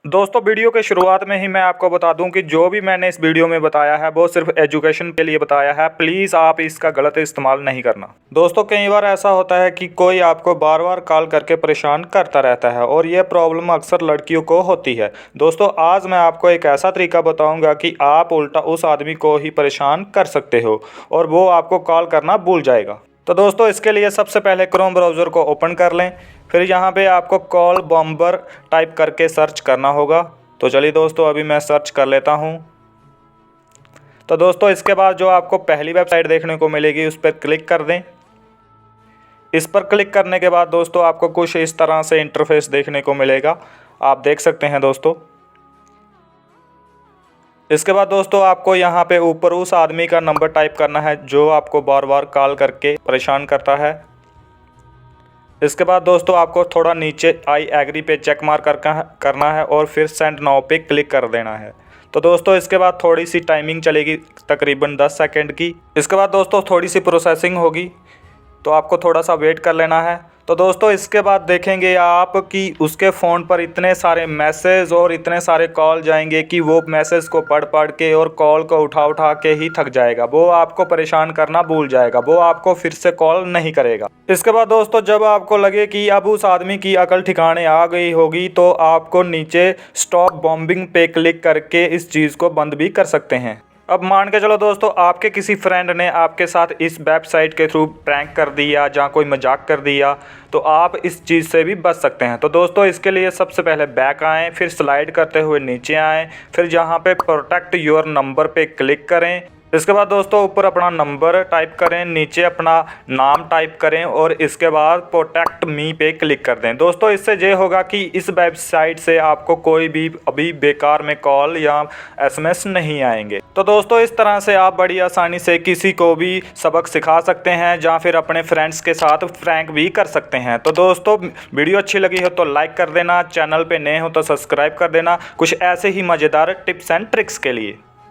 दोस्तों वीडियो के शुरुआत में ही मैं आपको बता दूं कि जो भी मैंने इस वीडियो में बताया है वो सिर्फ एजुकेशन के लिए बताया है। प्लीज़ आप इसका गलत इस्तेमाल नहीं करना। दोस्तों कई बार ऐसा होता है कि कोई आपको बार बार कॉल करके परेशान करता रहता है और ये प्रॉब्लम अक्सर लड़कियों को होती है। दोस्तों आज मैं आपको एक ऐसा तरीका बताऊँगा कि आप उल्टा उस आदमी को ही परेशान कर सकते हो और वो आपको कॉल करना भूल जाएगा। तो दोस्तों इसके लिए सबसे पहले क्रोम ब्राउज़र को ओपन कर लें। फिर यहाँ पे आपको कॉल बॉम्बर टाइप करके सर्च करना होगा। तो चलिए दोस्तों अभी मैं सर्च कर लेता हूँ। तो दोस्तों इसके बाद जो आपको पहली वेबसाइट देखने को मिलेगी उस पर क्लिक कर दें। इस पर क्लिक करने के बाद दोस्तों आपको कुछ इस तरह से इंटरफेस देखने को मिलेगा, आप देख सकते हैं दोस्तों। इसके बाद दोस्तों आपको यहाँ पे ऊपर उस आदमी का नंबर टाइप करना है जो आपको बार बार कॉल करके परेशान करता है। इसके बाद दोस्तों आपको थोड़ा नीचे आई एग्री पे चेक मार्क करना है और फिर सेंड नाउ पे क्लिक कर देना है। तो दोस्तों इसके बाद थोड़ी सी टाइमिंग चलेगी तकरीबन 10 सेकंड की। इसके बाद दोस्तों थोड़ी सी प्रोसेसिंग होगी तो आपको थोड़ा सा वेट कर लेना है। तो दोस्तों इसके बाद देखेंगे आप कि उसके फ़ोन पर इतने सारे मैसेज और इतने सारे कॉल जाएंगे कि वो मैसेज को पढ़ पढ़ के और कॉल को उठा उठा के ही थक जाएगा। वो आपको परेशान करना भूल जाएगा, वो आपको फिर से कॉल नहीं करेगा। इसके बाद दोस्तों जब आपको लगे कि अब उस आदमी की अकल ठिकाने आ गई होगी तो आपको नीचे स्टॉप बॉम्बिंग पे क्लिक करके इस चीज़ को बंद भी कर सकते हैं। अब मान के चलो दोस्तों आपके किसी फ्रेंड ने आपके साथ इस वेबसाइट के थ्रू प्रैंक कर दिया या कोई मजाक कर दिया तो आप इस चीज़ से भी बच सकते हैं। तो दोस्तों इसके लिए सबसे पहले बैक आएँ, फिर स्लाइड करते हुए नीचे आएँ, फिर जहाँ पे प्रोटेक्ट योर नंबर पे क्लिक करें। इसके बाद दोस्तों ऊपर अपना नंबर टाइप करें, नीचे अपना नाम टाइप करें और इसके बाद प्रोटेक्ट मी पे क्लिक कर दें। दोस्तों इससे ये होगा कि इस वेबसाइट से आपको कोई भी अभी बेकार में कॉल या एसएमएस नहीं आएंगे। तो दोस्तों इस तरह से आप बड़ी आसानी से किसी को भी सबक सिखा सकते हैं या फिर अपने फ्रेंड्स के साथ प्रैंक भी कर सकते हैं। तो दोस्तों वीडियो अच्छी लगी हो तो लाइक कर देना, चैनल पे नए हो तो सब्सक्राइब कर देना कुछ ऐसे ही मज़ेदार टिप्स एंड ट्रिक्स के लिए।